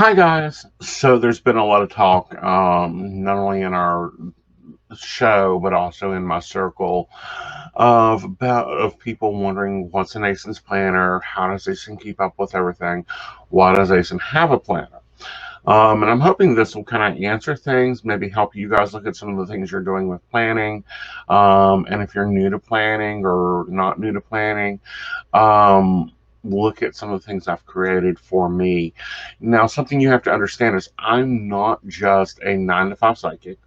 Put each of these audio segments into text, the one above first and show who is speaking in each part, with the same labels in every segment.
Speaker 1: Hi guys. So there's been a lot of talk, not only in our show but also in my circle of people wondering what's an Aeson planner, how does Aeson keep up with everything, why does Aeson have a planner? And I'm hoping this will kind of answer things, maybe help you guys look at some of the things you're doing with planning, and if you're new to planning or not new to planning, um, look at some of the things I've created for me. Now, something you have to understand is I'm not just a 9 to 5 psychic.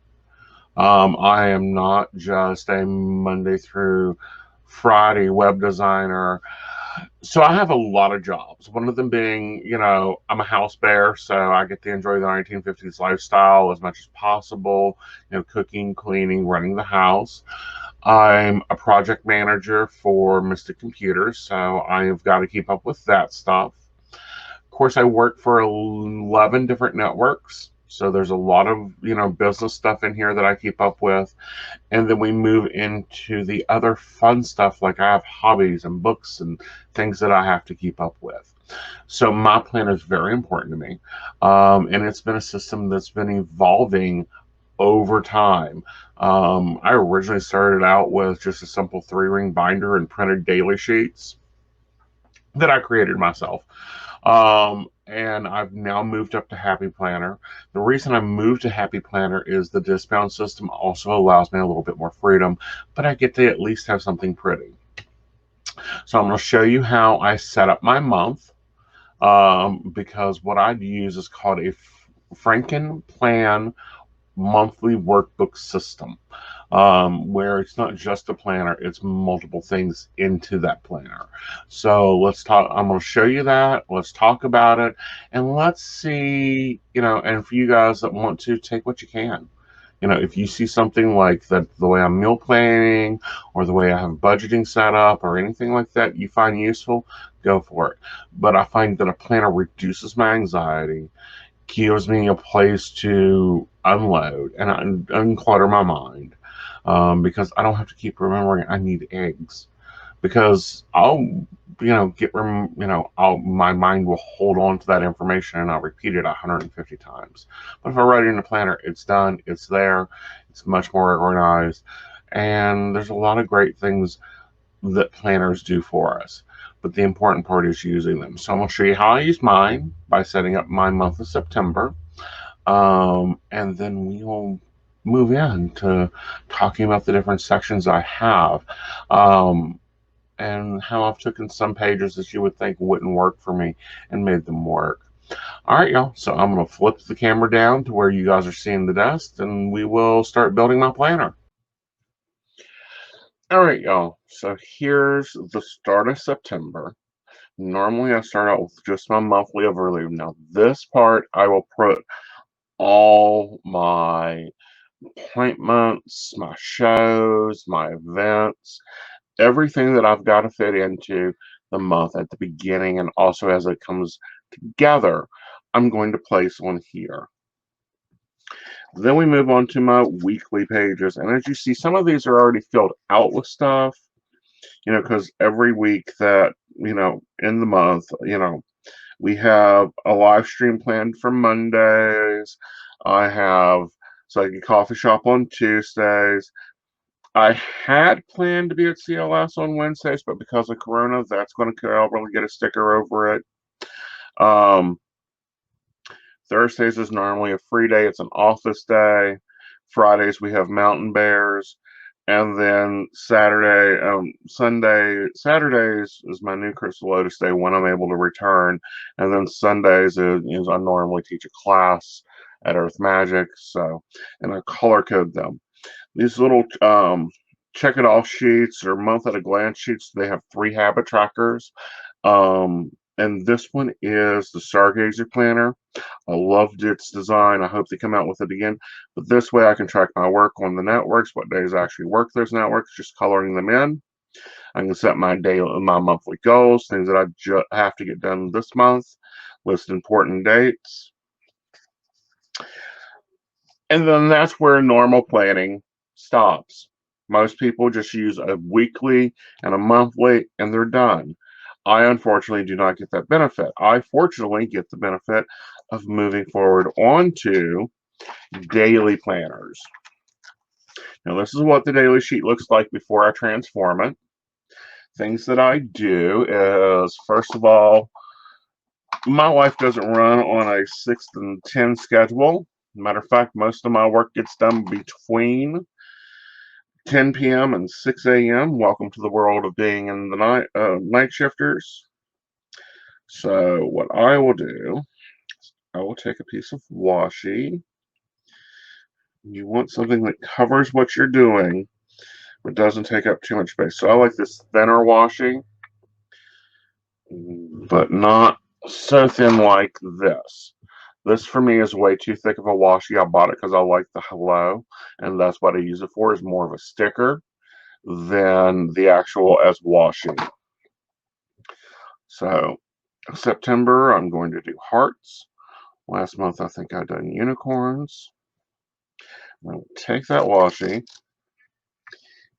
Speaker 1: I am not just a Monday through Friday web designer. So I have a lot of jobs. One of them being, I'm a house bear, so I get to enjoy the 1950s lifestyle as much as possible, cooking, cleaning, running the house. I'm a project manager for Mystic Computers, so I've got to keep up with that stuff. Of course, I work for 11 different networks, so there's a lot of, business stuff in here that I keep up with. And then we move into the other fun stuff, like I have hobbies and books and things that I have to keep up with. So my plan is very important to me. And it's been a system that's been evolving over time. I originally started out with just a simple 3-ring binder and printed daily sheets that I created myself. And I've now moved up to Happy Planner. The reason I moved to Happy Planner is the discount system also allows me a little bit more freedom, but I get to at least have something pretty. So I'm going to show you how I set up my month, because what I use is called a Franken Plan monthly workbook system, where it's not just a planner, it's multiple things into that planner. So let's talk. I'm going to show you that. Let's talk about it, and let's see, and for you guys that want to, take what you can. If you see something like that, the way I'm meal planning or the way I have budgeting set up or anything like that you find useful, go for it. But I find that a planner reduces my anxiety, gives me a place to unload and unclutter my mind, because I don't have to keep remembering I need eggs, because I'll my mind will hold on to that information and I'll repeat it 150 times. But if I write it in a planner, it's done, it's there, it's much more organized, and there's a lot of great things that planners do for us. But the important part is using them. So I'm going to show you how I use mine by setting up my month of September. And then we'll move into talking about the different sections I have, and how I've taken some pages that you would think wouldn't work for me and made them work. All right, y'all. So I'm going to flip the camera down to where you guys are seeing the desk, and we will start building my planner. All right, y'all. So here's the start of September. Normally, I start out with just my monthly overview. Now, this part, I will put all my appointments, my shows, my events, everything that I've got to fit into the month at the beginning, and also as it comes together, I'm going to place on here. Then we move on to my weekly pages, and as you see, some of these are already filled out with stuff, because every week that, in the month, we have a live stream planned for Mondays. I have Psychic Coffee Shop on Tuesdays. I had planned to be at CLS on Wednesdays, but because of Corona, that's going to probably get a sticker over it. Thursdays is normally a free day. It's an office day. Fridays we have Mountain Bears. And then Saturdays is my new Crystal Lotus day when I'm able to return. And then Sundays is I normally teach a class at Earth Magic. So, and I color code them. These little check it off sheets or month at a glance sheets, they have 3 habit trackers. And this one is the Stargazer Planner. I loved its design. I hope they come out with it again. But this way I can track my work on the networks, what days I actually work those networks, just coloring them in. I can set my monthly goals, things that I have to get done this month, list important dates. And then that's where normal planning stops. Most people just use a weekly and a monthly and they're done. I unfortunately do not get that benefit. I fortunately get the benefit of moving forward onto daily planners. Now, this is what the daily sheet looks like before I transform it. Things that I do is, first of all, my life doesn't run on a 6 and 10 schedule. Matter of fact, most of my work gets done between 10 p.m. and 6 a.m. Welcome to the world of being in the night shifters. So what I will do, I will take a piece of washi. You want something that covers what you're doing, but doesn't take up too much space. So I like this thinner washi, but not so thin like this. This for me is way too thick of a washi. I bought it because I like the hello, and that's what I use it for, is more of a sticker than the actual as washi. So September, I'm going to do hearts. Last month, I think I done unicorns. I will take that washi,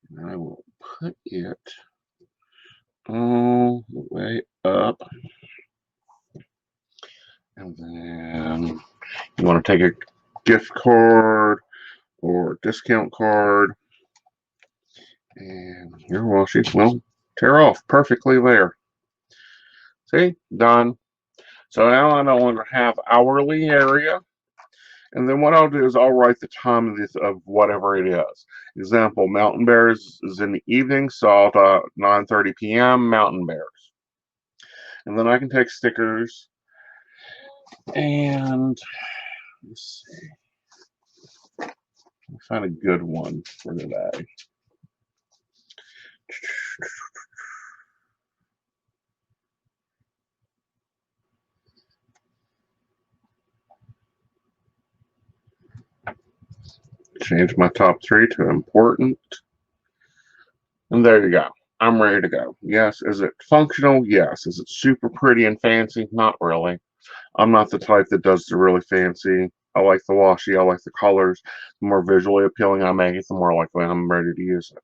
Speaker 1: and I will put it all the way up. And then you want to take a gift card or discount card, and your washi will tear off perfectly there. See, done. So now I no longer have hourly area. And then what I'll do is I'll write the time of this of whatever it is. Example, Mountain Bears is in the evening, so I'll 9:30 p.m. Mountain Bears. And then I can take stickers and let's see. Find a good one for today. Change my top 3 to important. And there you go. I'm ready to go. Yes. Is it functional? Yes. Is it super pretty and fancy? Not really. I'm not the type that does the really fancy. I like the washi. I like the colors. The more visually appealing I make it, the more likely I'm ready to use it.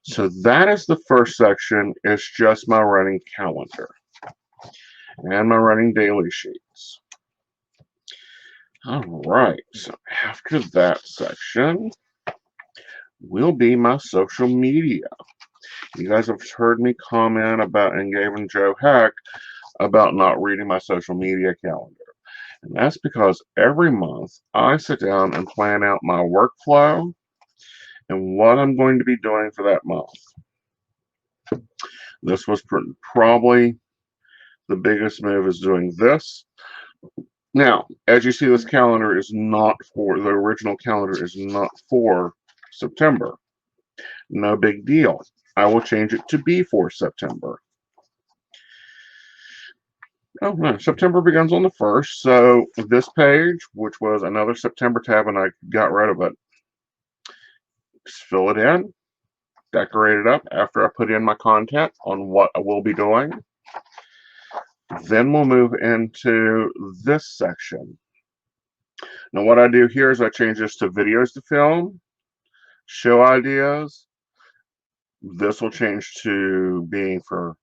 Speaker 1: So that is the first section. It's just my running calendar and my running daily sheets. All right. So after that section will be my social media. You guys have heard me comment about and giving Joe heck about not reading my social media calendar. And that's because every month I sit down and plan out my workflow and what I'm going to be doing for that month. This was probably the biggest move, is doing this. Now, as you see, this calendar is not for, the original calendar is not for September. No big deal. I will change it to be for September. Oh, no, September begins on the 1st, so this page, which was another September tab, and I got rid of it, just fill it in, decorate it up after I put in my content on what I will be doing. Then we'll move into this section. Now what I do here is I change this to videos to film, show ideas. This will change to being for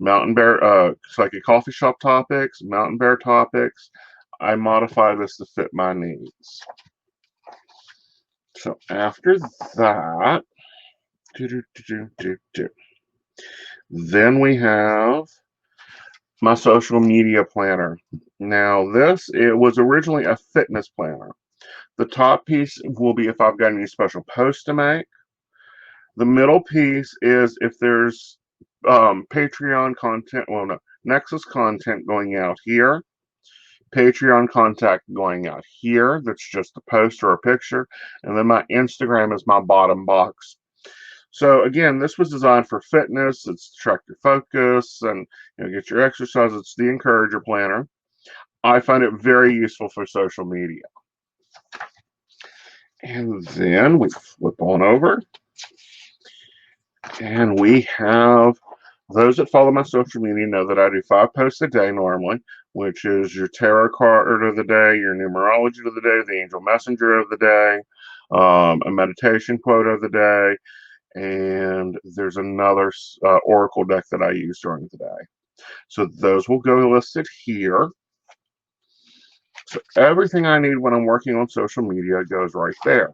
Speaker 1: Mountain Bear, Psychic Coffee Shop topics, Mountain Bear topics. I modify this to fit my needs. So after that, then we have my social media planner. Now this, it was originally a fitness planner. The top piece will be if I've got any special posts to make. The middle piece is if there's Patreon content, well no, Nexus content going out here, Patreon contact going out here, that's just a post or a picture, and then my Instagram is my bottom box. So again, this was designed for fitness. It's to track your focus and get your exercise. It's the encourager planner. I find it very useful for social media. And then we flip on over, and we have those that follow my social media know that I do 5 posts a day normally, which is your tarot card of the day, your numerology of the day, the angel messenger of the day, a meditation quote of the day, and there's another oracle deck that I use during the day. So those will go listed here. So everything I need when I'm working on social media goes right there.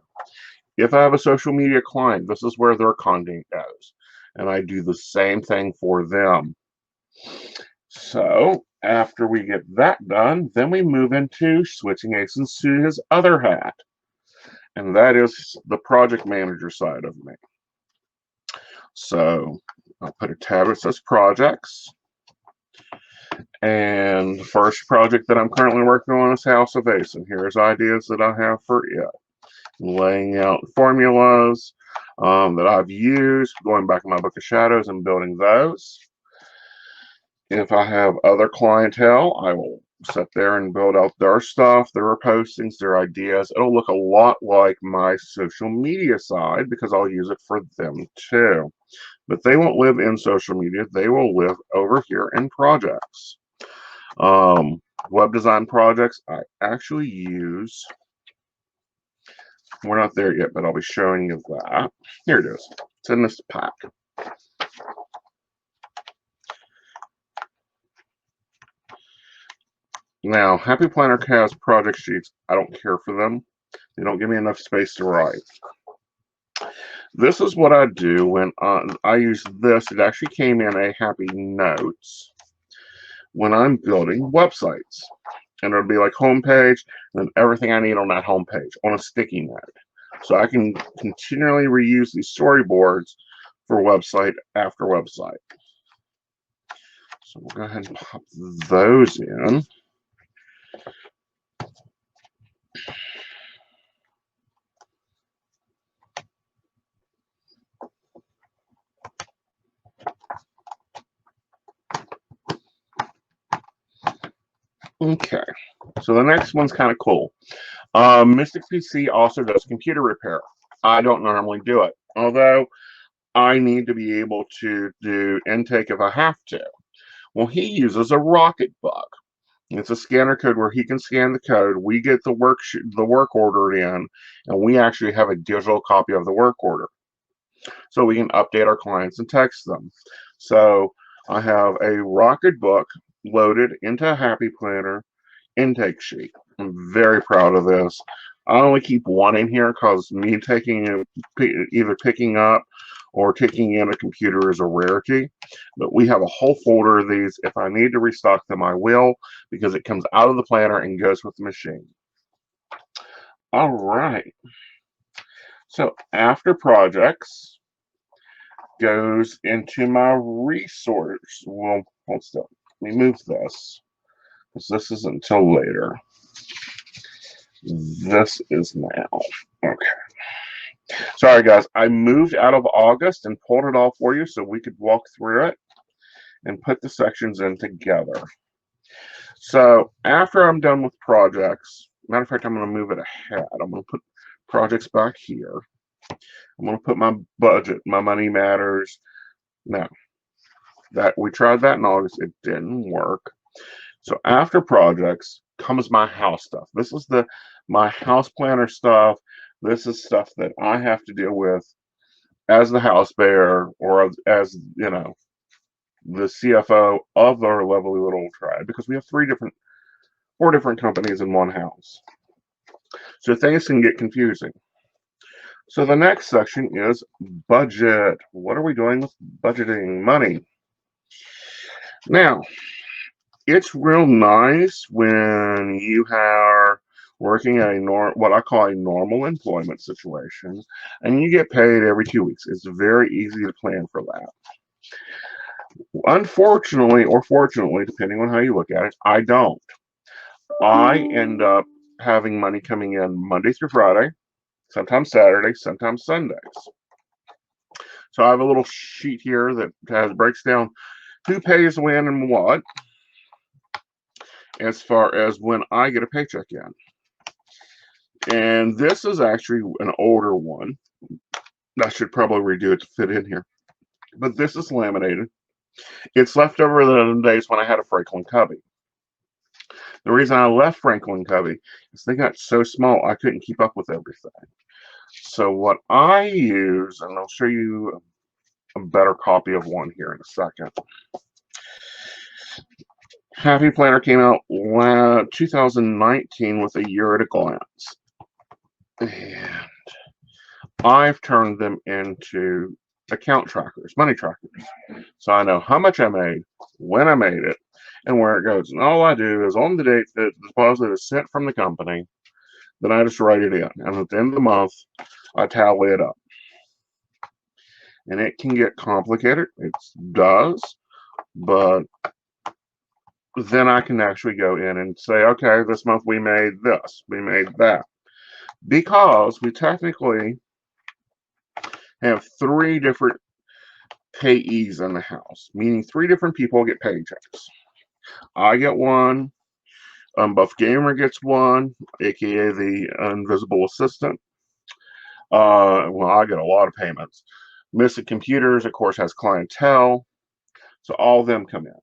Speaker 1: If I have a social media client, this is where their content goes. And I do the same thing for them. So after we get that done, then we move into switching Aeson to his other hat. And that is the project manager side of me. So I'll put a tab that says projects. And the first project that I'm currently working on is House of Aeson. Here's ideas that I have for it. Laying out formulas that I've used, going back in my book of shadows and building those. If I have other clientele, I will sit there and build out their stuff, their postings, their ideas. It'll look a lot like my social media side because I'll use it for them too. But they won't live in social media. They will live over here in projects. Web design projects, I actually use, we're not there yet, but I'll be showing you that. Here it is. It's in this pack. Now, Happy Planner has project sheets. I don't care for them. They don't give me enough space to write. This is what I do when I use this. It actually came in a Happy Notes when I'm building websites. And it'll be like homepage, and then everything I need on that homepage on a sticky note. So I can continually reuse these storyboards for website after website. So we'll go ahead and pop those in. Okay, so the next one's kind of cool. Mystic PC also does computer repair. I don't normally do it, although I need to be able to do intake if I have to. Well, he uses a Workbook. It's a scanner code where he can scan the code. We get the work order in, and we actually have a digital copy of the work order, so we can update our clients and text them. So I have a Workbook loaded into a Happy Planner intake sheet. I'm very proud of this. I only keep one in here because me taking either picking up or taking in a computer is a rarity. But we have a whole folder of these. If I need to restock them, I will, because it comes out of the planner and goes with the machine. All right. So after projects goes into my resource. Well, hold still. Let me move this because this isn't until later. This is now. Okay. Sorry, guys. I moved out of August and pulled it all for you so we could walk through it and put the sections in together. So after I'm done with projects, matter of fact, I'm going to move it ahead. I'm going to put projects back here. I'm going to put my budget, my money matters. Now, that we tried that in August. It didn't work. So after projects comes my house stuff. This is my house planner stuff. This is stuff that I have to deal with as the house bear or as the CFO of our lovely little tribe, because we have four different companies in one house. So things can get confusing. So the next section is budget. What are we doing with budgeting money? Now, it's real nice when you are working a what I call a normal employment situation, and you get paid every 2 weeks. It's very easy to plan for that. Unfortunately, or fortunately, depending on how you look at it, I don't. I end up having money coming in Monday through Friday, sometimes Saturday, sometimes Sundays. So I have a little sheet here that breaks down who pays when and what, as far as when I get a paycheck in. And this is actually an older one. I should probably redo it to fit in here. But this is laminated. It's left over the days when I had a Franklin Covey. The reason I left Franklin Covey is they got so small I couldn't keep up with everything. So what I use, and I'll show you a better copy of one here in a second. Happy Planner came out 2019 with a year at a glance. And I've turned them into account trackers, money trackers. So I know how much I made, when I made it, and where it goes. And all I do is on the date that the deposit is sent from the company, then I just write it in. And at the end of the month, I tally it up. And it can get complicated. It does. But then I can actually go in and say, okay, this month we made this, we made that. Because we technically have 3 different payees in the house, meaning 3 different people get paychecks. I get one, Buff Gamer gets one, aka the invisible assistant. Well, I get a lot of payments. Mystic Computers, of course, has clientele, so all of them come in.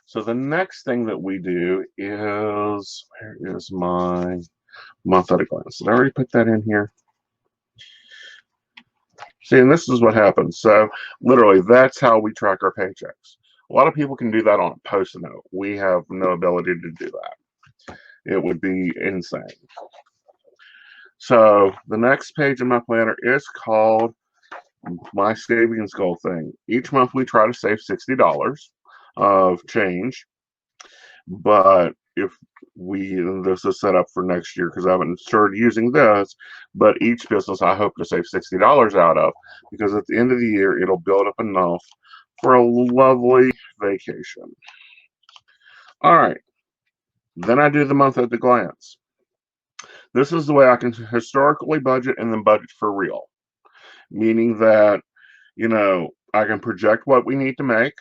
Speaker 1: So the next thing that we do is, where is my month at a glance? Did I already put that in here? See, and this is what happens. So literally, that's how we track our paychecks. A lot of people can do that on a Post-it note. We have no ability to do that. It would be insane. So the next page in my planner is called my savings goal thing. Each month we try to save $60 of change, but if this is set up for next year because I haven't started using this, but each business I hope to save $60 out of, because at the end of the year it'll build up enough for a lovely vacation. All right, then I do the month at the glance. This is the way I can historically budget and then budget for real, meaning that, I can project what we need to make,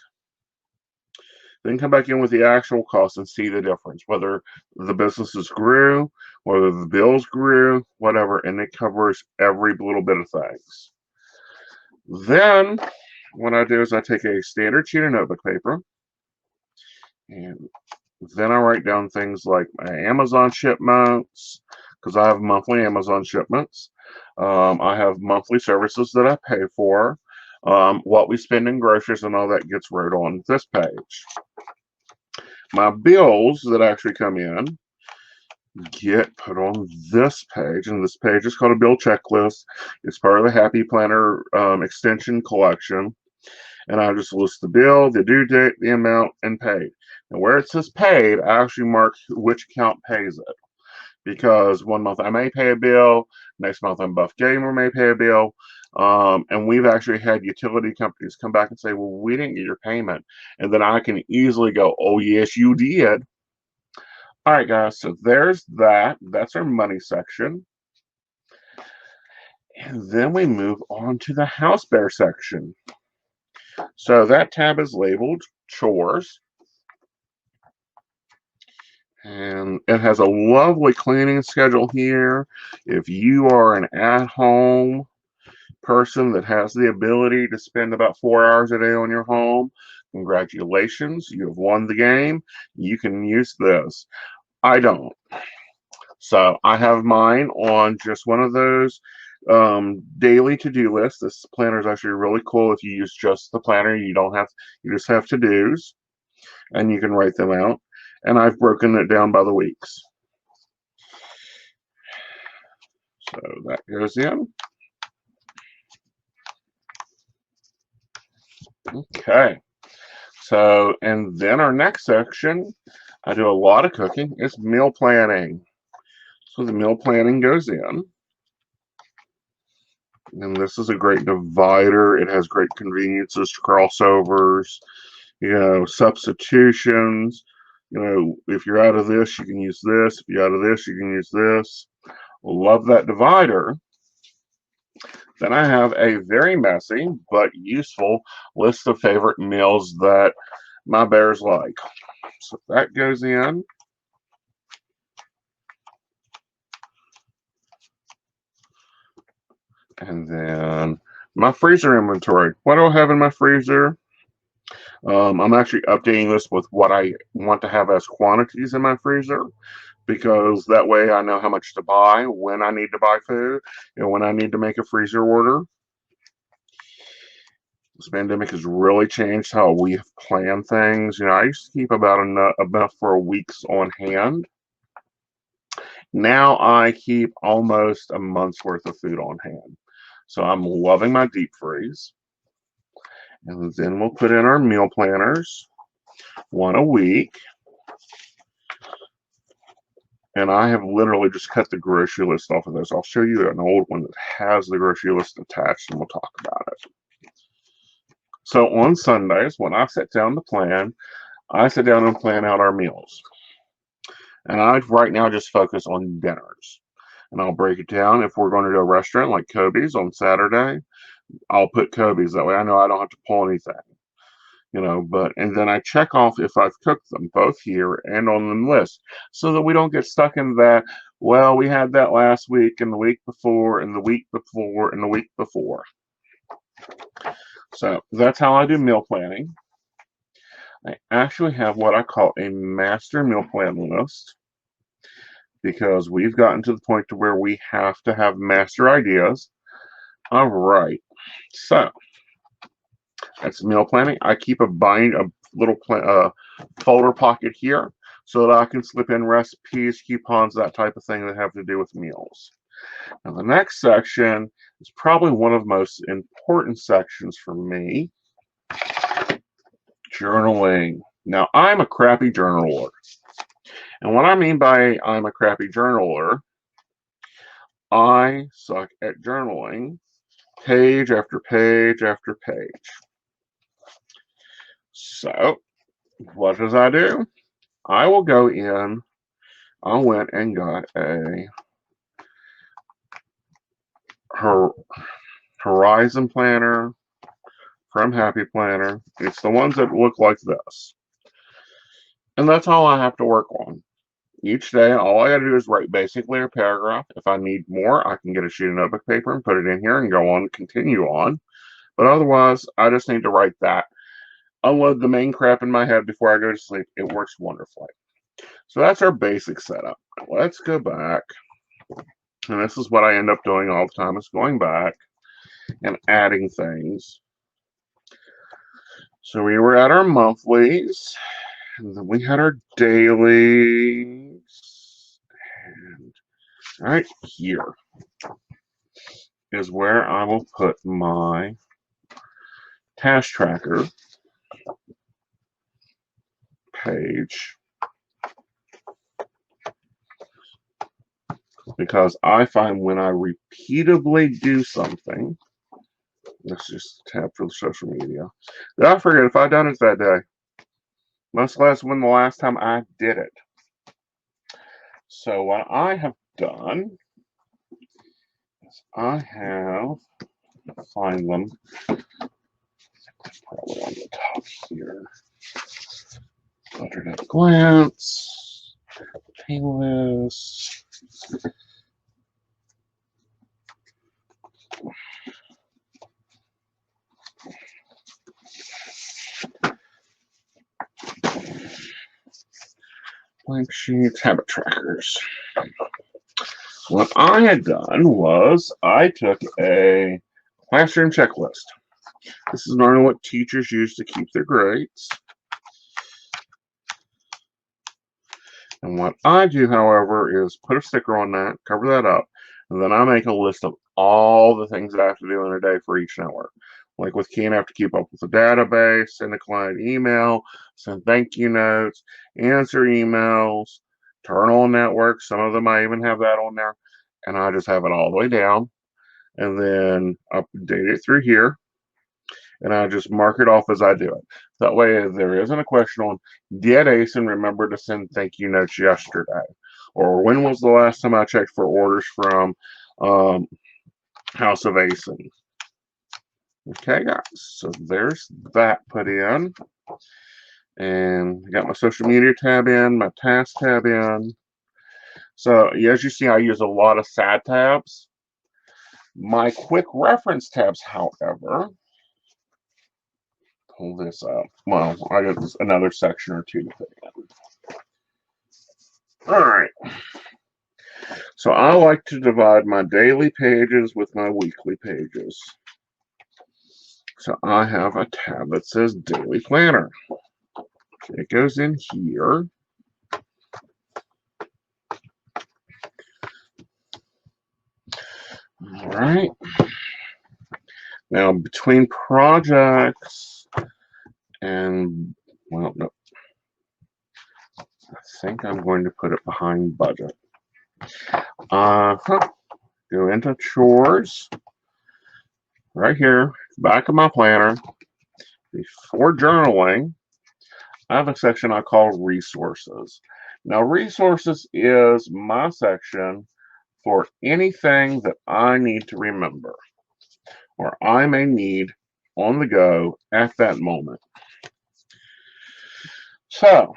Speaker 1: then come back in with the actual cost and see the difference, whether the businesses grew, whether the bills grew, whatever, and it covers every little bit of things. Then what I do is I take a standard sheet of notebook paper, and then I write down things like my Amazon shipments, because I have monthly Amazon shipments. I have monthly services that I pay for. What we spend in groceries and all that gets wrote on this page. My bills that actually come in get put on this page, and this page is called a bill checklist. It's part of the Happy Planner extension collection, and I just list the bill, the due date, the amount, and paid. And where it says paid, I actually mark which account pays it, because one month I may pay a bill, next month I'm Buff Gamer may pay a bill, and we've actually had utility companies come back and say, well, we didn't get your payment, and then I can easily go, oh yes you did. All right, guys, so there's that. That's our money section. And then we move on to the house bear section. So that tab is labeled chores. And it has a lovely cleaning schedule here. If you are an at-home person that has the ability to spend about 4 hours a day on your home, congratulations, you have won the game. You can use this. I don't. So I have mine on just one of those daily to-do lists. This planner is actually really cool. If you use just the planner, you just have to-dos, and you can write them out. And I've broken it down by the weeks. So that goes in. Okay. So, and then our next section, I do a lot of cooking, is meal planning. So the meal planning goes in. And this is a great divider. It has great conveniences, crossovers, substitutions. If you're out of this, you can use this. If you're out of this, you can use this. Love that divider. Then I have a very messy but useful list of favorite meals that my bears like. So that goes in. And then my freezer inventory. What do I have in my freezer? I'm actually updating this with what I want to have as quantities in my freezer, because that way I know how much to buy, when I need to buy food, and when I need to make a freezer order. This pandemic has really changed how we have planned things. You know, I used to keep about enough for a week's on hand. Now I keep almost a month's worth of food on hand. So I'm loving my deep freeze. And then we'll put in our meal planners, one a week. And I have literally just cut the grocery list off of those. I'll show you an old one that has the grocery list attached, and we'll talk about it. So on Sundays, when I sit down to plan, I sit down and plan out our meals. And I right now just focus on dinners. And I'll break it down. If we're going to a restaurant like Kobe's on Saturday, I'll put Kobe's. That way I know I don't have to pull anything. You know, and then I check off if I've cooked them both here and on the list so that we don't get stuck in that, well, we had that last week and the week before and the week before and the week before. So that's how I do meal planning. I actually have what I call a master meal plan list because we've gotten to the point to where we have to have master ideas. All right. So that's meal planning. I keep a little folder pocket here so that I can slip in recipes, coupons, that type of thing that have to do with meals. Now the next section is probably one of the most important sections for me. Journaling. Now I'm a crappy journaler. And what I mean by I'm a crappy journaler, I suck at journaling page after page after page. So, what does I do? I will go in. I went and got a Horizon planner from Happy Planner. It's the ones that look like this. And that's all I have to work on. Each day, all I got to do is write basically a paragraph. If I need more, I can get a sheet of notebook paper and put it in here and go on, continue on. But otherwise, I just need to write that. Unload the main crap in my head before I go to sleep. It works wonderfully. So that's our basic setup. Let's go back. And this is what I end up doing all the time, is going back and adding things. So we were at our monthlies, and then we had our dailies. And right here is where I will put my task tracker page, because I find when I repeatedly do something, let's just tab for the social media, I forget if I done it that day, much less when the last time I did it. So what I have done is I have, find them, probably on the top here. Buttered at a glance, painless. Blank sheets, habit trackers. What I had done was I took a classroom checklist. This is normally what teachers use to keep their grades. And what I do, however, is put a sticker on that, cover that up, and then I make a list of all the things I have to do in a day for each network. Like with Keen, I have to keep up with the database, send a client email, send thank you notes, answer emails, turn on networks. Some of them I even have that on there. And I just have it all the way down. And then update it through here. And I just mark it off as I do it. That way, if there isn't a question on, did Aeson remember to send thank you notes yesterday? Or when was the last time I checked for orders from House of Aeson? Okay, guys, so there's that put in. And I got my social media tab in, my task tab in. So as you see, I use a lot of SAD tabs. My quick reference tabs, however, pull this up. Well, I got another section or two to put in. All right. So I like to divide my daily pages with my weekly pages. So I have a tab that says Daily Planner. It goes in here. All right. Now, between projects and, well, no, I think I'm going to put it behind budget. Go into chores. Right here, back of my planner. Before journaling, I have a section I call resources. Now, resources is my section for anything that I need to remember or I may need on the go at that moment. So,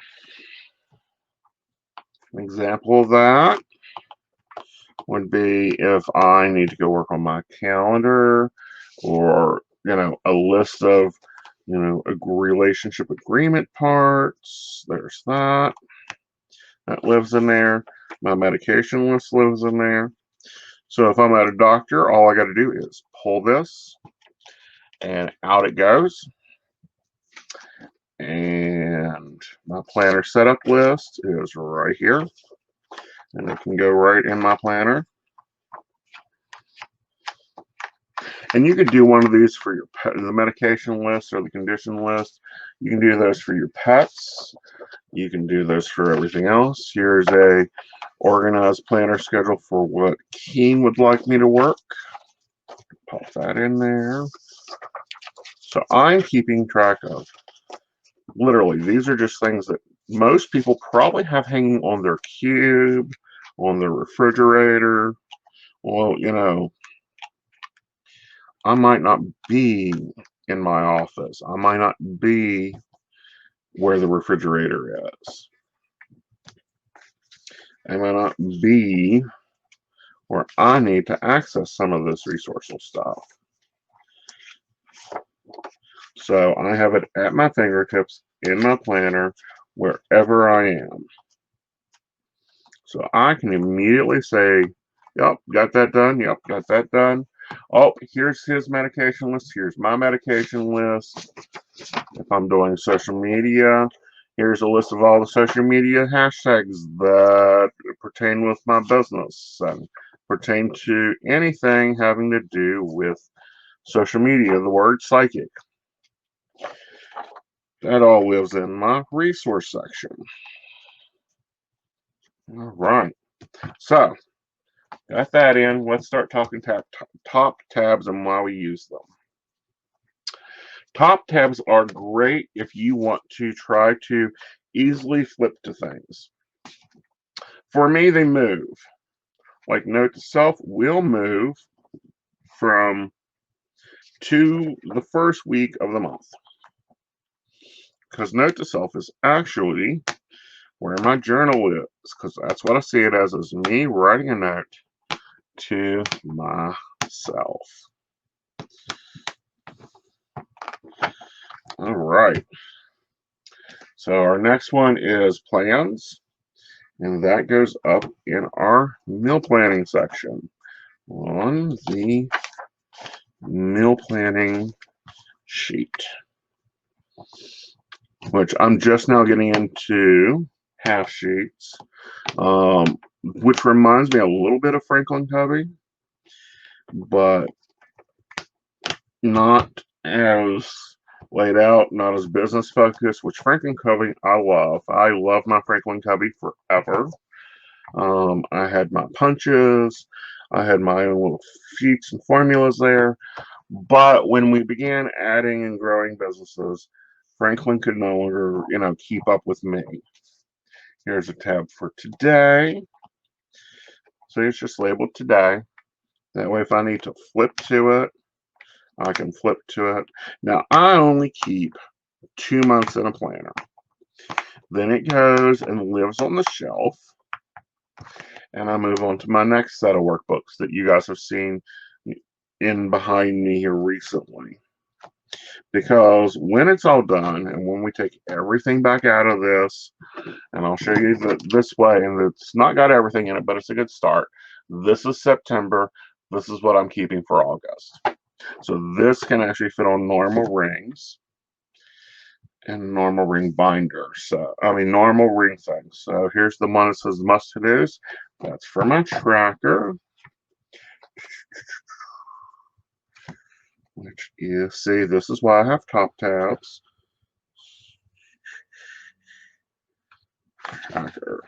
Speaker 1: an example of that would be if I need to go work on my calendar or, a list of, a relationship agreement parts. There's that. That lives in there. My medication list lives in there. So if I'm at a doctor, all I got to do is pull this and out it goes. And my planner setup list is right here. And it can go right in my planner. And you could do one of these for your pet, the medication list or the condition list. You can do those for your pets. You can do those for everything else. Here's a organized planner schedule for what Keen would like me to work. Pop that in there. So I'm keeping track of, literally, these are just things that most people probably have hanging on their cube, on their refrigerator. Well, I might not be in my office. I might not be where the refrigerator is. I might not be where I need to access some of this resourceful stuff. So I have it at my fingertips in my planner wherever I am. So I can immediately say, yep, got that done. Yep, got that done. Oh, here's his medication list. Here's my medication list. If I'm doing social media, here's a list of all the social media hashtags that pertain with my business and pertain to anything having to do with social media, the word psychic. That all lives in my resource section. All right. So, got that in. Let's start talking top tabs and why we use them. Top tabs are great if you want to try to easily flip to things. For me, they move. Like note to self will move from to the first week of the month. Because note to self is actually where my journal is, because that's what I see it as is me writing a note to myself. All right. So our next one is plans, and that goes up in our meal planning section on the meal planning sheet, which I'm just now getting into half sheets, which reminds me a little bit of Franklin Covey, but not as laid out, not as business focused, which Franklin Covey I love. I love my Franklin Covey forever. I had my punches, I had my own little sheets and formulas there, but when we began adding and growing businesses, Franklin could no longer, keep up with me. Here's a tab for today. So it's just labeled today. That way if I need to flip to it, I can flip to it. Now I only keep 2 months in a planner. Then it goes and lives on the shelf. And I move on to my next set of workbooks that you guys have seen in behind me here recently. Because when it's all done and when we take everything back out of this, and I'll show you this way, and it's not got everything in it, but it's a good start. This is September. This is what I'm keeping for August. So this can actually fit on normal rings and normal ring binders. So, I mean, normal ring things. So here's the one that says must-to-dos. That's for my tracker, which you see, this is why I have top tabs. Tracker.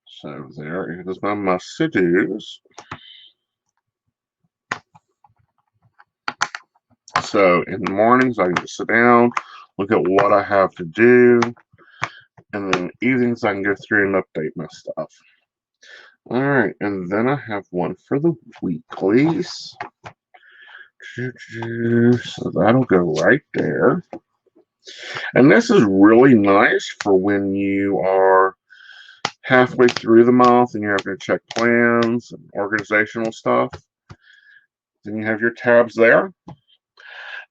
Speaker 1: So there is my must-to-dos. So in the mornings, I can just sit down, look at what I have to do, and then evenings I can go through and update my stuff. All right, and then I have one for the weeklies. So that'll go right there. And this is really nice for when you are halfway through the month and you're having to check plans and organizational stuff. Then you have your tabs there.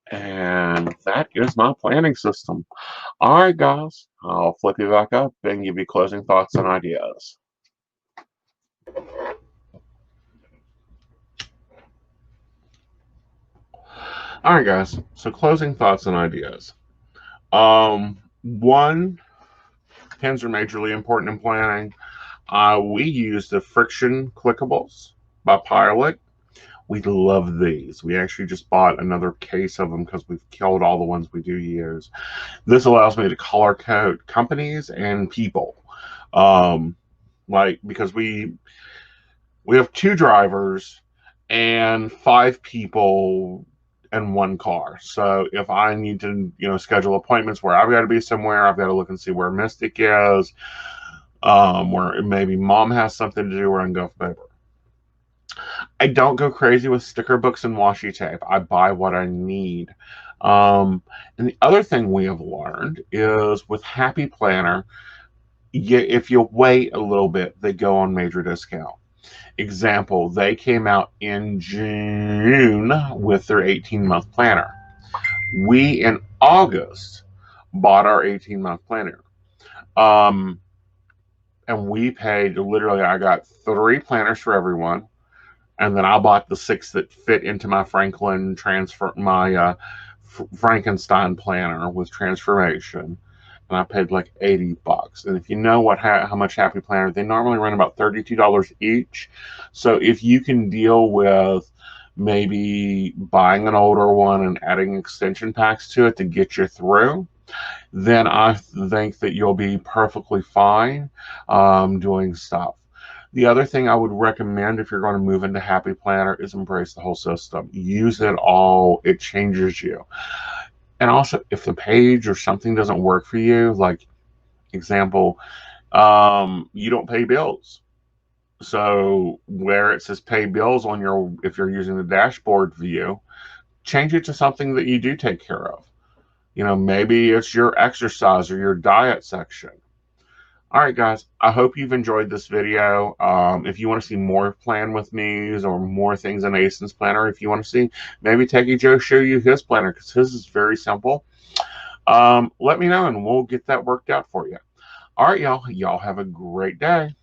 Speaker 1: And that is my planning system. All right, guys, I'll flip you back up and give you closing thoughts and ideas. All right, guys, so closing thoughts and ideas. One, pins are majorly important in planning. We use the friction clickables by Pilot. We love these. We actually just bought another case of them because we've killed all the ones we do use. This allows me to color code companies and people. Because we have 2 drivers and 5 people and 1 car. So if I need to, schedule appointments where I've got to be somewhere, I've got to look and see where Mystic is, where maybe Mom has something to do, where I can go for paper. I don't go crazy with sticker books and washi tape. I buy what I need. And the other thing we have learned is with Happy Planner, if you wait a little bit, they go on major discount. Example, they came out in June with their 18-month planner. We, in August, bought our 18-month planner. And we paid, literally, I got 3 planners for everyone. And then I bought the 6 that fit into my Frankenstein planner with transformation. And I paid like $80. And if you know how much Happy Planner, they normally run about $32 each. So if you can deal with maybe buying an older one and adding extension packs to it to get you through, then I think that you'll be perfectly fine doing stuff. The other thing I would recommend if you're going to move into Happy Planner is embrace the whole system. Use it all. It changes you. And also, if the page or something doesn't work for you, like example, you don't pay bills. So where it says pay bills if you're using the dashboard view, change it to something that you do take care of. Maybe it's your exercise or your diet section. All right, guys, I hope you've enjoyed this video. If you want to see more plan with me's or more things in Aeson's planner, if you want to see, maybe Techie Joe show you his planner because his is very simple. Let me know and we'll get that worked out for you. All right, y'all. Y'all have a great day.